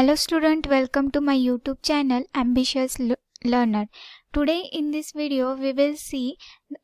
Hello student, welcome to my YouTube channel Ambitious Learner. Today in this video we will see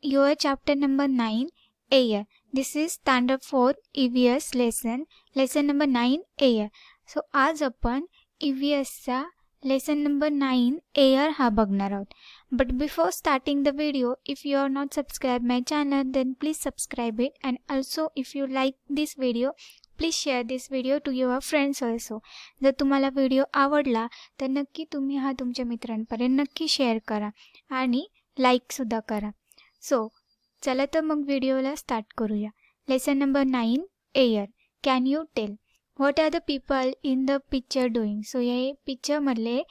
your chapter number 9 Air. This is standard 4 EVS lesson number 9 Air. So आज आपण EVS चा lesson number 9 Air हा बघणार आहोत. But before starting the video, if you are not subscribed my channel, then please subscribe it, and also if you like this video, please share this video to your friends also. जर तुम्हाला video आवडला तर नक्की तुम्ही हा तुमच्या मित्रांपर्यंत नक्की share करा आणि लाईकसुद्धा करा. सो चला तर मग व्हिडिओला स्टार्ट करूया. Lesson number 9 air. Can you tell what are the people in the picture doing. So हे पिक्चरमधले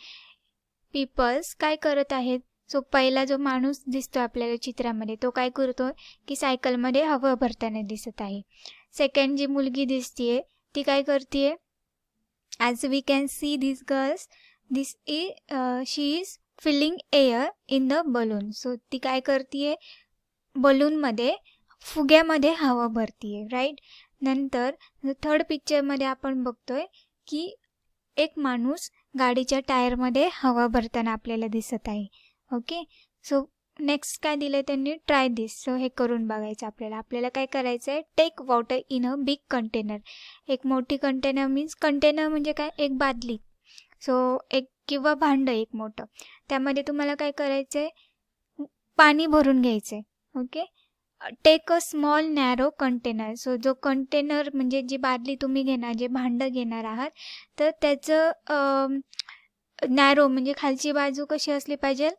पीपल्स काय करत आहेत. सो पहिला जो माणूस दिसतो आपल्याला चित्रामध्ये तो काय करतो की सायकलमध्ये हवा भरताना दिसत आहे. सेकंड जी मुलगी दिसतीये ती काय करतीये. As we can see this girls she is filling air in the balloon. So ती काय करतीये बलूनमध्ये फुग्यामध्ये हवा भरतीये, राईट. नंतर थर्ड पिक्चरमध्ये आपण बघतोय की एक माणूस गाडीच्या टायरमध्ये हवा भरताना आपल्याला दिसत आहे. ओके. सो नेक्स्ट काय दिलं त्यांनी, ट्राय दिस. सो हे करून बघायचं आपल्याला काय करायचं आहे. Take water in a big container. एक मोठी कंटेनर मीन्स कंटेनर म्हणजे काय, एक बादली. सो एक किंवा भांडं एक मोठं, त्यामध्ये तुम्हाला काय करायचं आहे, पाणी भरून घ्यायचं आहे. Okay. Take a small narrow container. So जो कंटेनर म्हणजे जी बादली तुम्ही घेणार, जे भांडं घेणार आहात, तर त्याचं नॅरो म्हणजे खालची बाजू कशी असली पाहिजे,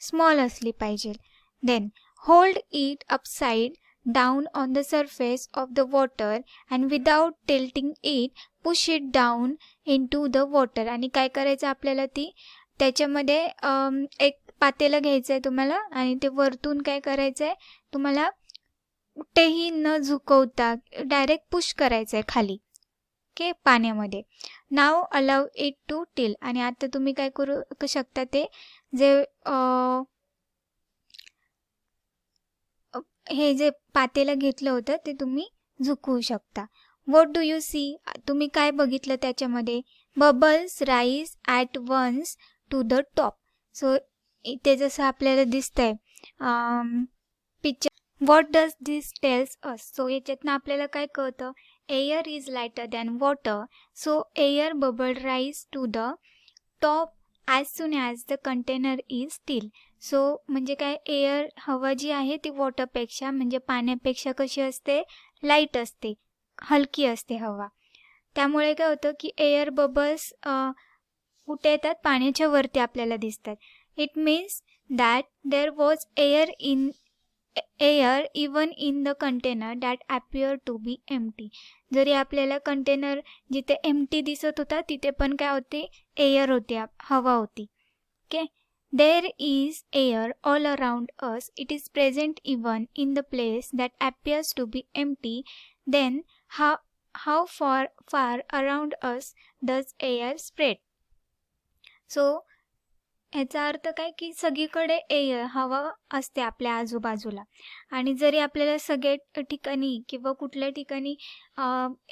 स्मॉल असली पाहिजे. Then hold it upside down on the surface of the water and without tilting it push it down into the water. आणि काय करायचं आपल्याला, ती त्याच्यामध्ये एक पातेलं घ्यायचं आहे तुम्हाला आणि ते वरतून काय करायचं आहे तुम्हाला, कुठेही न झुकवता डायरेक्ट पुश करायचं आहे खाली. ओके, पाण्यामध्ये. नाव अलाव इट टू टिल. आणि आता तुम्ही काय करू शकता, ते जे हे जे पातेलं घेतलं होतं ते तुम्ही झुकवू शकता. What do you see. तुम्ही काय बघितलं त्याच्यामध्ये, bubbles rise at once to the top. So इथे जसं आपल्याला दिसतंय picture. What does this tells us. So याच्यातनं आपल्याला काय कळतं, air is lighter than water, so air bubble rise to the top as soon as the container is still. So म्हणजे काय, एअर हवा जी आहे ती वॉटरपेक्षा म्हणजे पाण्यापेक्षा कशी असते, लाईट असते, हलकी असते हवा. त्यामुळे काय होतं की एअर बबल्स कुठे येतात, पाण्याच्या वरती आपल्याला दिसतात. It means that there was air even in the container that appear to be empty. जरी आपल्याला कंटेनर जिथे एम्प्टी दिसत होता तिथे पण काय होते, एअर होते, हवा होती. Okay. There is air all around us. It is present even in the place that appears to be empty. Then how far around us does air spread. So ह्याचा अर्थ काय की सगळीकडे एअर हवा असते आपल्या आजूबाजूला. आणि जरी आपल्याला सगळ्या ठिकाणी किंवा कुठल्या ठिकाणी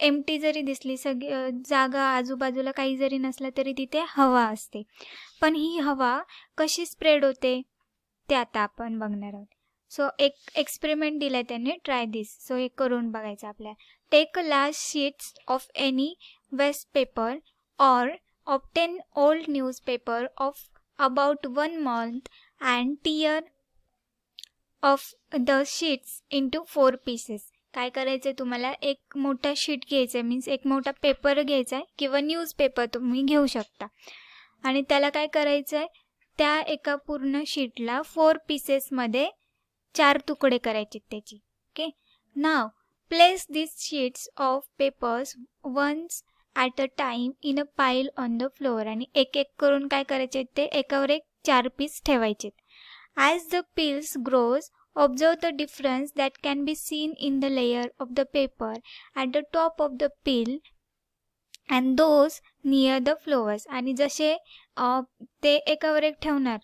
एम्प्टी जरी दिसली, जागा आजूबाजूला काही जरी नसला तरी तिथे हवा असते. पण ही हवा कशी स्प्रेड होते ते आता आपण बघणार आहोत. सो एक एक्सपेरिमेंट दिला त्यांनी, ट्राय दिस. सो हे करून बघायचं आपल्याला. Take a large sheets of any waste paper or obtain old newspaper of about 1 month and tear of the sheets into 4 pieces. काय करायचं तुम्हाला, एक मोठा शीट घ्यायचा आहे, मीन्स एक मोठा पेपर घ्यायचा आहे किंवा न्यूजपेपर तुम्ही घेऊ शकता. आणि त्याला काय करायचं आहे, त्या एका पूर्ण शीटला 4 पीसेसमध्ये 4 तुकडे करायचे त्याची. Okay. Now place this sheets of papers once at a time in a pile on the floor. आणि एक एक करून काय करायचे, ते एकावर एक 4 पीस ठेवायचे. As the peels grows observe the difference that can be seen in the layer of the paper at the top of the peel and those near the flowers. आणि जसे ते एकावर एक ठेवणार,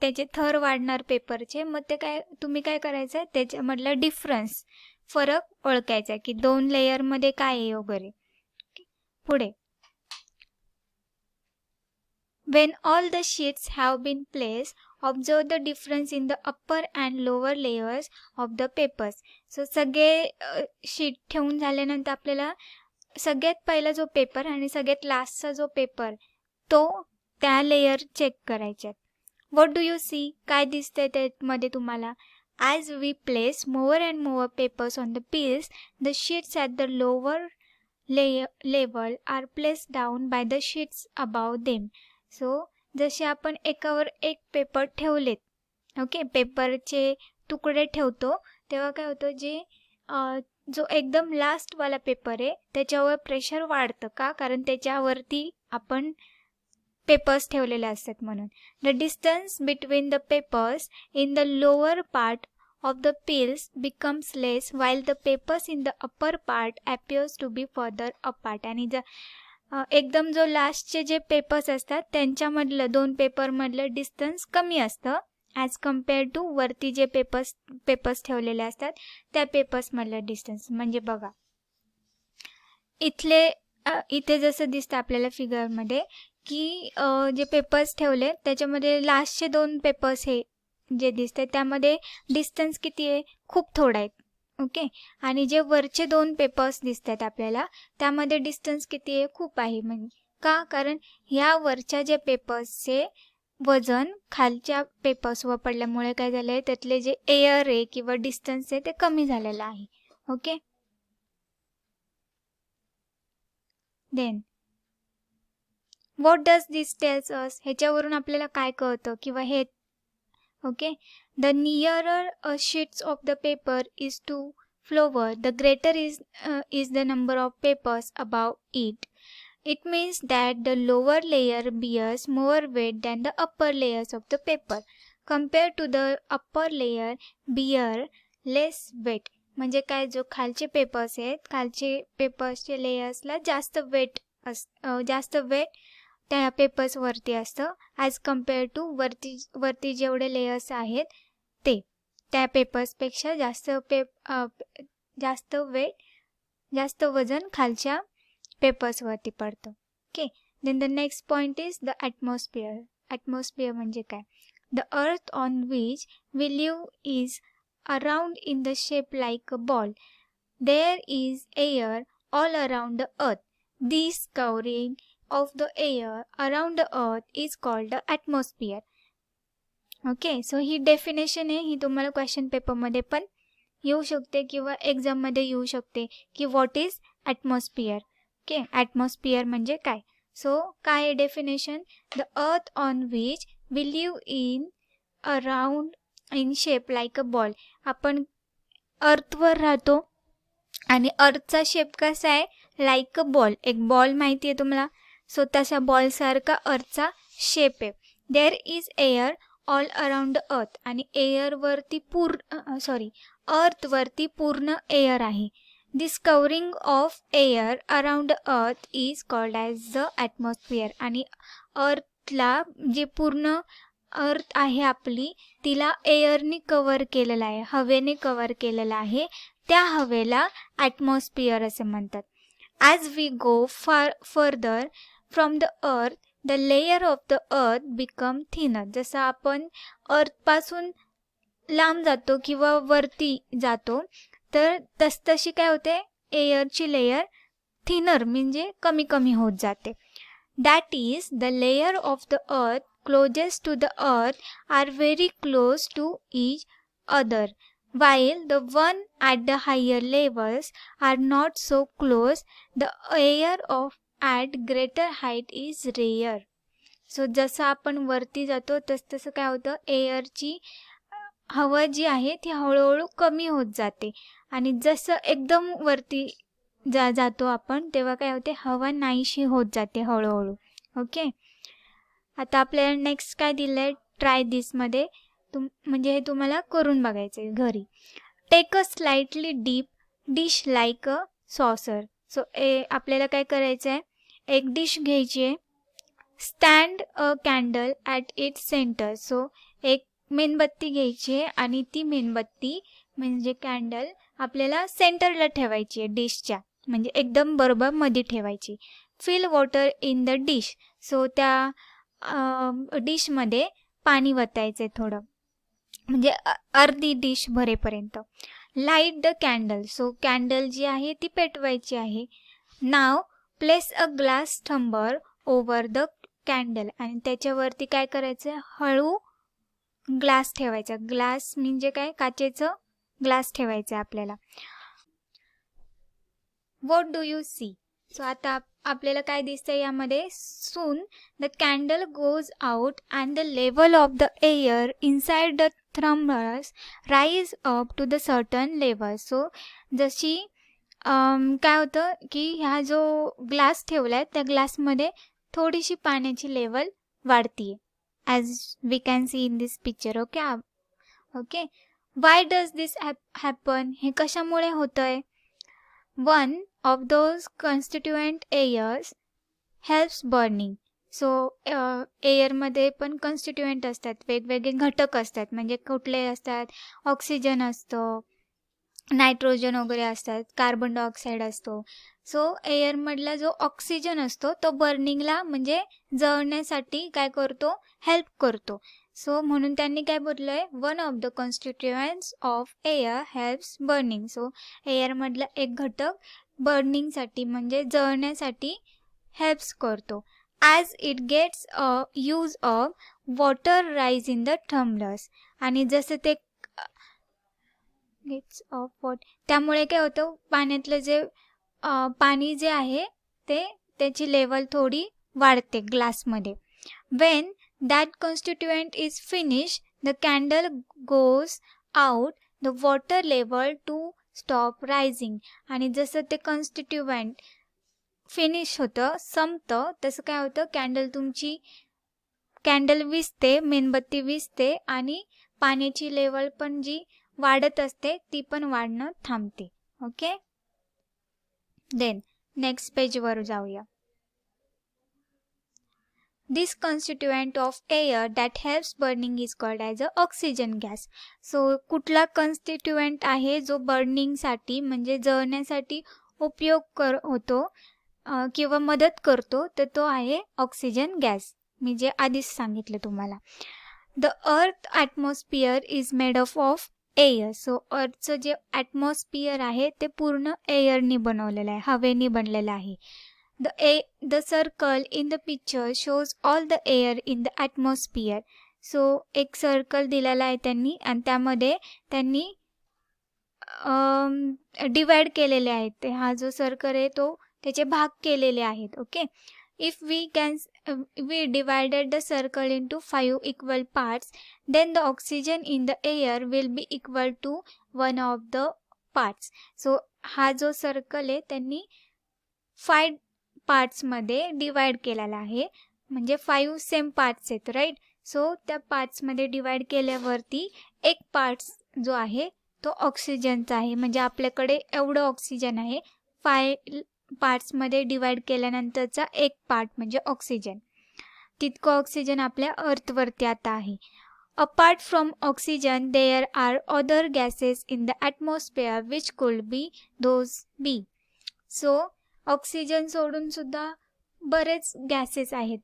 त्याचे थर वाढणार पेपरचे, मग ते काय तुम्ही काय करायचं आहे, त्याच्यामधला डिफरन्स, फरक ओळखायचा की 2 लेयरमध्ये काय आहे वगैरे. पुढे When all the sheets have been placed, observe the difference in the upper and lower layers of the papers. So सगळे शीट ठेवून झाल्यानंतर आपल्याला सगळ्यात पहिला जो पेपर आणि सगळ्यात लास्टचा जो पेपर तो त्या लेयर चेक करायचे. What do you see? काय दिसतंय त्यामध्ये तुम्हाला? As we place more and more papers on the peels, the sheets at the lower level are placed down by the sheets above them. So जसे आपण एकावर एक paper ठेवलेत, ओके, पेपरचे तुकडे ठेवतो तेव्हा काय होतं, जो एकदम लास्टवाला पेपर आहे त्याच्यावर प्रेशर वाढतं. का? कारण त्याच्यावरती आपण पेपर्स ठेवलेले असतात म्हणून. The distance between the papers in the lower part of the peels becomes less while the papers in the upper part appears to be further apart. आणि एकदम जो लास्टचे जे पेपर्स असतात त्यांच्यामधलं दोन पेपरमधलं डिस्टन्स कमी असतं ॲज कम्पेअर टू वरती जे पेपर्स ठेवलेले असतात त्या पेपर्समधलं डिस्टन्स. म्हणजे बघा इथे जसं दिसतं आपल्याला फिगरमध्ये की जे पेपर्स ठेवले त्याच्यामध्ये लास्टचे दोन पेपर्स हे जे दिसते त्यामध्ये डिस्टन्स किती आहे? खूप थोडा आहे. ओके. आणि जे वरचे दोन पेपर्स दिसत आहेत आपल्याला त्यामध्ये डिस्टन्स किती आहे? खूप आहे. म्हणजे का? कारण ह्या वरच्या जे पेपर्सचे वजन खालच्या पेपर्सवर पडल्यामुळे काय झालं आहे, त्यातले जे एअर आहे किंवा डिस्टन्स आहे ते कमी झालेलं आहे. Okay. Then what does this tells us? ह्याच्यावरून आपल्याला काय कळतं किंवा हे okay, the nearer sheets of the paper is to flower, the greater is the number of papers above it. It means that the lower layer bears more weight than the upper layers of the paper compared to the upper layer bear less weight. म्हणजे काय, जो खालचे papers आहेत खालचे पेपर्सचे लेयर्सला जास्त weight त्या पेपर्सवरती असतं as compare to वरती जेवढे लेयर्स आहेत ते त्या पेपर्सपेक्षा जास्त वजन खालच्या पेपर्सवरती पडतं. Okay. Then the next point is the atmosphere. Atmosphere म्हणजे काय? The earth on which we live is around in the shape like a ball. There is air all around the earth. This covering of the air around the earth is called the atmosphere. Okay. So he definition आहे, ही तुम्हाला question पेपरमध्ये पण येऊ शकते किंवा एक्झाममध्ये येऊ शकते की what is atmosphere. Okay. Atmosphere म्हणजे काय? सो काय आहे definition? The earth on which we live in around in shape like a ball. आपण अर्थवर राहतो आणि अर्थचा शेप कसा आहे? Like a ball. एक बॉल माहिती आहे तुम्हाला? सो तसा बॉलसारखा अर्थचा शेप आहे. There is air all around the earth. आणि अर्थवरती पूर्ण एअर आहे. This covering of air around the earth is called as the atmosphere. आणि अर्थला जे पूर्ण अर्थ आहे आपली तिला एअरनी कवर केलेलं आहे, हवेने कवर केलेलं आहे. त्या हवेला ॲटमॉस्फिअर असे म्हणतात. As we go further from the earth the layer of the earth become thinner. जसं आपण अर्थपासून लांब जातो किंवा वरती जातो तर तशी काय होते, एअरची लेयर थिनर म्हणजे कमी कमी होत जाते. That is the layer of the earth closest to the earth are very close to each other while the one at the higher levels are not so close. The air of at greater height is rare. So जसं आपण वरती जातो तसं काय होतं, एअरची हवा जी आहे ती हळूहळू कमी होत जाते. आणि जसं एकदम वरती जातो आपण तेव्हा काय होते, हवा नाहीशी होत जाते हळूहळू. ओके. आता आपल्याला नेक्स्ट काय दिलं आहे ट्राय दिसमध्ये, म्हणजे हे तुम्हाला करून बघायचं आहे घरी. Take a slightly deep dish like a saucer. So आपल्याला काय करायचं आहे, एक डिश घ्यायची आहे. Stand a candle at its centre. So एक मेणबत्ती घ्यायची आहे आणि ती मेणबत्ती म्हणजे कॅन्डल आपल्याला सेंटरला ठेवायची आहे डिशच्या, म्हणजे एकदम बरोबर मध्ये ठेवायची. Fill water in the dish. So त्या डिशमध्ये पाणी वतायचं थोडं, म्हणजे अर्धी डिश भरेपर्यंत. Light the candle, so candle जी आहे ती पेटवायची आहे. Now place a glass tumbler over the candle, आणि त्याच्यावरती काय करायचं, हळू ग्लास ठेवायचा. ग्लास म्हणजे काय, काचेचं ग्लास ठेवायचं आपल्याला. What do you see, so आता आपल्याला काय दिसतंय यामध्ये, soon the candle goes out and the level of the air inside the tumblers rise up to the certain level. So जशी काय होतं की ह्या जो ग्लास ठेवलाय त्या ग्लासमध्ये थोडीशी पाण्याची लेवल वाढतीये, as we can see in this picture. Okay. Why does this happen, हे कशामुळे होतंय. One of those constituent airs helps burning. So एअरमध्ये पण कॉन्स्टिट्युएंट असतात, वेगवेगळे घटक असतात. म्हणजे कुठले असतात, ऑक्सिजन असतं, नायट्रोजन वगैरे असतात, कार्बन डायऑक्साईड असतो. सो एअरमधला जो ऑक्सिजन असतो तो बर्निंगला म्हणजे जळण्यासाठी काय करतो, हेल्प करतो. सो म्हणून त्यांनी काय बोललंय, one of the constituents of air helps burning. So एअरमधला एक घटक बर्निंगसाठी म्हणजे जळण्यासाठी हेल्प्स करतो. As it gets use of water rise in the thermals, आणि जसं ते गेट्स ऑफ वॉट, त्यामुळे काय होतं, पाण्यातलं जे पाणी जे आहे ते त्याची लेवल थोडी वाढते ग्लासमध्ये. When that constituent is finish the candle goes out the water level to stop rising, आणि जसं ते कॉन्स्टिट्युएंट फिनिश होतं, संपतं, तसं काय होतं, कॅन्डल विझते, मेणबत्ती विझते, आणि पाण्याची लेवल पण जी वाढत असते ती पण वाढणं थांबते. ओके. देन नेक्स्ट पेजवर जाऊया. This constituent of air that helps burning is called as a oxygen gas. So कुठला कॉन्स्टिट्युएंट आहे जो बर्निंगसाठी म्हणजे जळण्यासाठी उपयोग होतो किंवा मदत करतो, तर तो आहे ऑक्सिजन गॅस. मी जे आधीच सांगितलं तुम्हाला. The earth atmosphere is made of air. So अर्थचं जे ॲटमॉस्फिअर आहे ते पूर्ण एअरनी बनवलेलं आहे, हवेनी बनलेलं आहे. The circle in the picture shows all the air in the atmosphere. So एक सर्कल दिलेला आहे त्यांनी, आणि त्यामध्ये त्यांनी डिवाइड केलेले आहेत. ते हा जो सर्कल आहे तो त्याचे भाग केलेले आहेत. Okay. If we divided the circle into 5 equal parts, then the oxygen in the air will be equal to one of the parts. So हा जो सर्कल आहे त्यांनी 5 पार्ट्समध्ये डिवाइड केलेला आहे, म्हणजे 5 सेम पार्ट्स आहेत, राईट. सो त्या पार्ट्समध्ये डिवाइड केल्यावरती एक पार्ट्स जो आहे तो ऑक्सिजनचा आहे. म्हणजे आपल्याकडे एवढं ऑक्सिजन आहे, 5 पार्ट्समध्ये डिवाइड केल्यानंतरचा एक पार्ट म्हणजे ऑक्सिजन. तितकं ऑक्सिजन आपल्या अर्थवरती आता आहे. Apart from oxygen there are other gases in the atmosphere which could be those be. So oxygen सोडून सुद्धा बरेच गॅसेस आहेत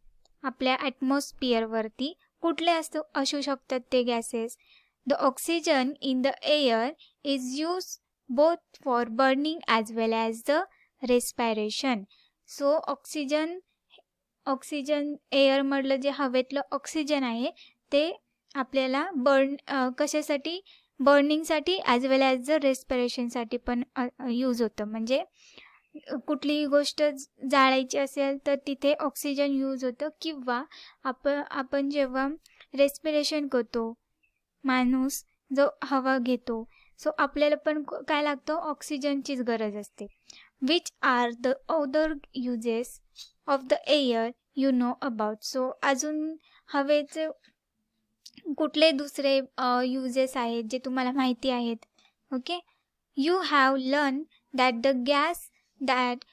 आपल्या ॲटमॉस्फिअरवरती. कुठले असू शकतात ते gases. The oxygen in the air is use both for burning as well as the respiration. So oxygen एअरमधलं जे हवेतलं ऑक्सिजन आहे ते आपल्याला कशासाठी, बर्निंगसाठी ॲज वेल ॲज द रेस्पिरेशनसाठी पण यूज होतं. म्हणजे कुठलीही गोष्ट जाळायची असेल तर तिथे ऑक्सिजन यूज होतं, किंवा आपण जेव्हा रेस्पिरेशन करतो, माणूस जो हवा घेतो, सो आपल्याला पण काय लागतं, ऑक्सिजनचीच गरज असते. Which are the other uses of the air you know about. So अजून हवेचे कुठले दुसरे युजेस आहेत जे तुम्हाला माहिती आहेत. Okay. You have learn that the gas that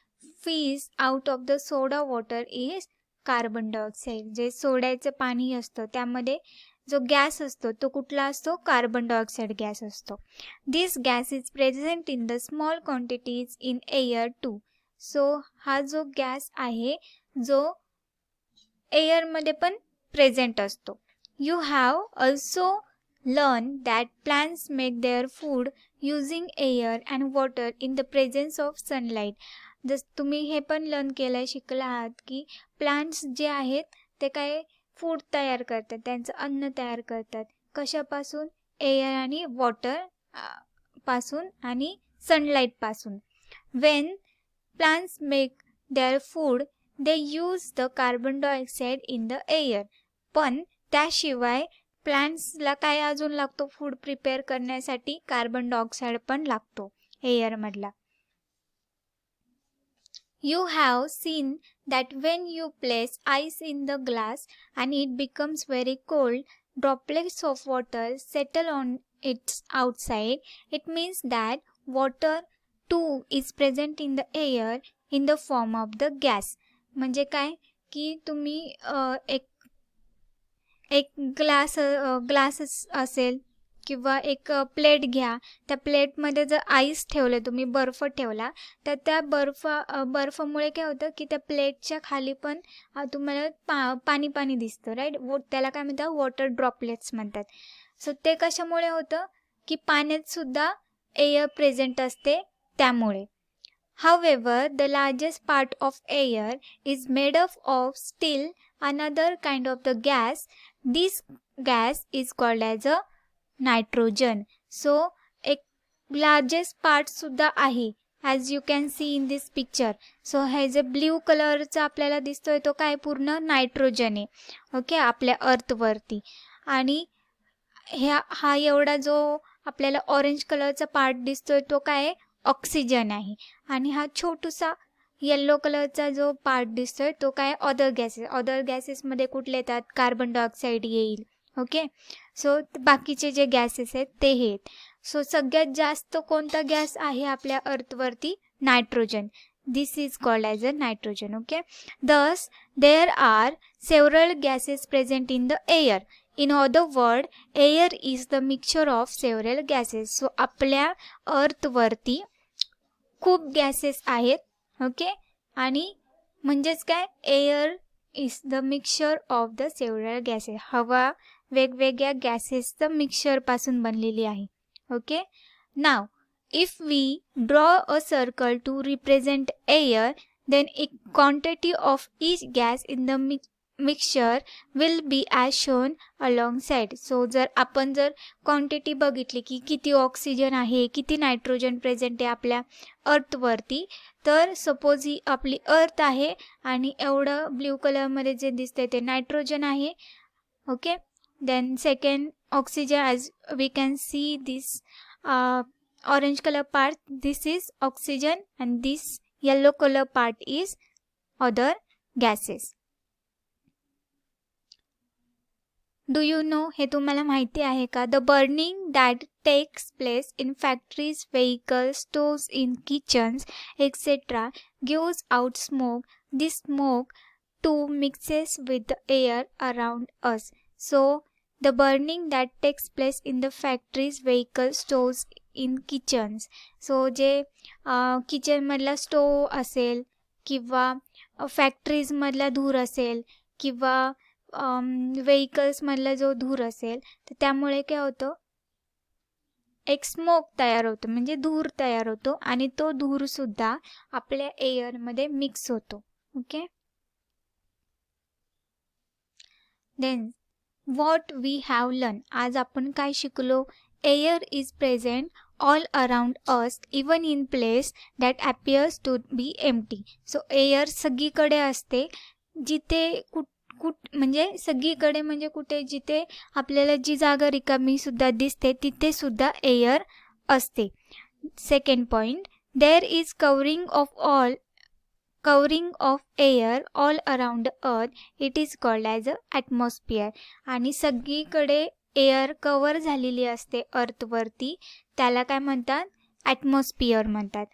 fees out of the soda water is carbon dioxide. जे सोड्याचं पाणी असतं त्यामध्ये जो गॅस असतो तो कुठला असतो, कार्बन डायऑक्साईड गॅस असतो. This gas is present in the small quantities in air too. So हा जो गॅस आहे जो एअरमध्ये पण प्रेझेंट असतो. You have also learn that plants make their food using air and water in the presence of sunlight. तुम्ही हे पण लर्न केलं, शिकला आहात की प्लांट्स जे आहेत ते काय फूड तयार करतात, त्यांचं अन्न तयार करतात. कशापासून? एअर आणि वॉटर पासून आणि सनलाईट पासून. Wien plants make their food they use the carbon dioxide in the air. पण त्याशिवाय प्लांट्सला काय अजून लागतो फूड प्रिपेअर करण्यासाठी? कार्बन डायऑक्साईड पण लागतो एअरमधला. You have seen that when you place ice in the glass and it becomes very cold, droplets of water settle on its outside. It means that water too is present in the air in the form of the gas. म्हणजे काय की तुम्ही एक glass असेल किंवा एक plate घ्या, त्या प्लेटमध्ये जर आईस ठेवले, तुम्ही बर्फ ठेवला, तर त्या बर्फामुळे काय होतं की त्या प्लेटच्या खाली पण तुम्हाला पाणी पाणी दिसतं, राईट. त्याला काय म्हणतात? वॉटर ड्रॉपलेट्स म्हणतात. सो ते कशामुळे होतं की पाण्यात सुद्धा एअर प्रेझेंट असते त्यामुळे. However, the largest part of air is made up of still another kind of the gas. This gas is called as a nitrogen. So एक largest part सुद्धा आहे, as you can see in this picture. So हे जे blue कलरचा आपल्याला दिसतोय तो काय? पूर्ण नायट्रोजन आहे, ओके, आपल्या अर्थवरती. आणि हा एवढा जो आपल्याला ऑरेंज कलरचा पार्ट दिसतोय तो काय? ऑक्सिजन आहे. आणि हा छोटूसा येल्लो कलरचा जो पार्ट दिसतोय तो काय? Other gases. अदर गॅसेसमध्ये कुठले येतात? कार्बन डायऑक्साईड येईल, ओके. सो बाकीचे जे गॅसेस आहेत ते हे आहेत. सो सगळ्यात जास्त कोणता गॅस आहे आपल्या अर्थवरती? Nitrogen. This is called as a nitrogen, okay. Thus, there are several gases present in the air. In other words, air is the mixture of several gases. So आपल्या अर्थवरती खूप गॅसेस आहेत, okay. आणि म्हणजेच काय? Air is the mixture of the several gases. हवा वेगवेगळ्या गॅसेसचं मिक्सचरपासून बनलेली आहे, okay. Now if we draw a circle to represent air, then a quantity of each gas in the mixture will be as shown alongside. So जर आपण quantity बघितली की किती ऑक्सिजन आहे, किती नायट्रोजन प्रेझेंट आहे आपल्या अर्थवरती, तर सपोज ही आपली अर्थ आहे आणि एवढं ब्ल्यू कलरमध्ये जे दिसतंय ते नायट्रोजन आहे, okay. Then second oxygen, as we can see this orange color part, this is oxygen, and this yellow color part is other gases. Do you know, हे तुम्हाला माहिती आहे का? The burning that takes place in factories, vehicles, stores, in kitchens, etc. gives out smoke. This smoke too mixes with the air around us. So the burning that takes place in the factories, vehicles, stores, in kitchens. So जे किचनमधला stove असेल किंवा फॅक्टरीजमधला धूर असेल किंवा व्हेकल्समधला जो धूर असेल, तर त्यामुळे काय होतं? एक स्मोक तयार होतो, म्हणजे धूर तयार होतो आणि तो धूरसुद्धा आपल्या एअरमध्ये मिक्स होतो, okay. Then what we have learn. आज आपण काय शिकलो? Air is present all around us, even in place that appears to be empty. So air सगळीकडे असते, जिथे म्हणजे सगळीकडे म्हणजे कुठे? जिथे आपल्याला जी जागा रिकामी सुद्धा दिसते तिथे सुद्धा एअर असते. Second point, there is covering of air all around earth. It is called as a atmosphere. आणि सगळीकडे एअर कवर झालेली असते अर्थवरती, त्याला काय म्हणतात? ॲटमॉस्फिअर म्हणतात.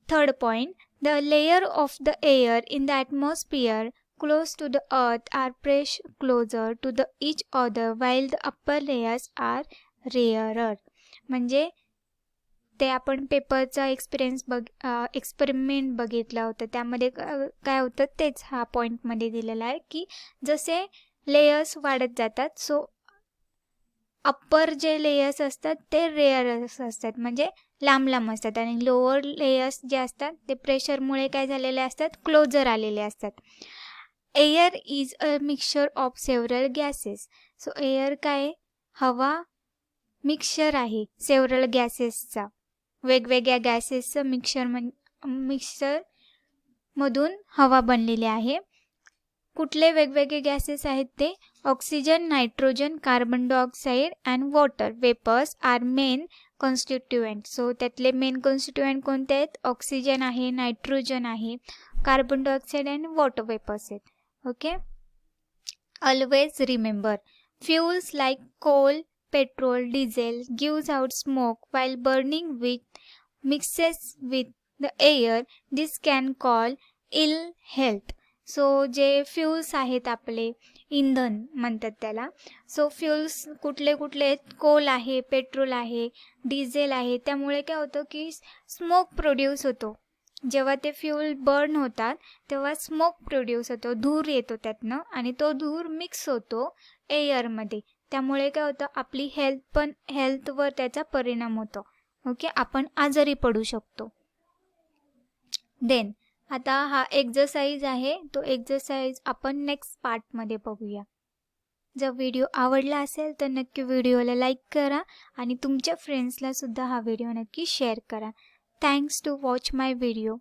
Third point, the layer of the air in the atmosphere close to the earth are pressed closer to the each other while the upper layers are rarer. म्हणजे ते आपण पेपरचा एक्सपेरिमेंट बघितला होता, त्यामध्ये काय होतं तेच हा पॉईंटमध्ये दिलेला आहे की जसे लेयर्स वाढत जातात. सो अप्पर जे लेयर्स असतात ते रेअर्स असतात, म्हणजे लांब लांब असतात, आणि लोअर लेयर्स जे असतात ते प्रेशरमुळे काय झालेले असतात, क्लोजर आलेले असतात. Air is a mixture of several gases. So air काय, हवा मिक्सचर आहे सेव्हरल गॅसेसचा, वेगवेगळ्या गॅसेसचं मिक्सचर मधून हवा बनलेली आहे. कुठले वेगवेगळे गॅसेस आहेत ते, oxygen, nitrogen, carbon dioxide and water vapours are main constituent. So त्यातले मेन कॉन्स्टिट्युएंट कोणते आहेत, ऑक्सिजन आहे, नायट्रोजन आहे, carbon dioxide and water vapours आहेत. Okay, always remember, fuels like coal, petrol, diesel gives out smoke while burning, which mixes with the air. This can cause ill health. So जे fuels आहेत आपले, इंधन म्हणतात त्याला. So fuels कुठले कुठले आहेत, कोल आहे, पेट्रोल आहे, डिझेल आहे. त्यामुळे काय होतं की स्मोक प्रोड्यूस होतो. जेव्हा ते फ्यूल बर्न होतात तेव्हा स्मोक प्रोड्यूस होतो, धूर येतो त्यातनं, आणि तो धूर मिक्स होतो एअरमध्ये. त्यामुळे काय होतं, आपली हेल्थवर त्याचा परिणाम होतो. ओके, आपण आजारी पडू शकतो. देन आता हा एक्झरसाइज आहे, तो एक्झरसाइज आपण नेक्स्ट पार्टमध्ये बघूया. जर व्हिडिओ आवडला असेल तर नक्की व्हिडिओला लाईक करा आणि तुमच्या फ्रेंड्सला सुद्धा हा व्हिडिओ नक्की शेअर करा. Thanks to watch my video.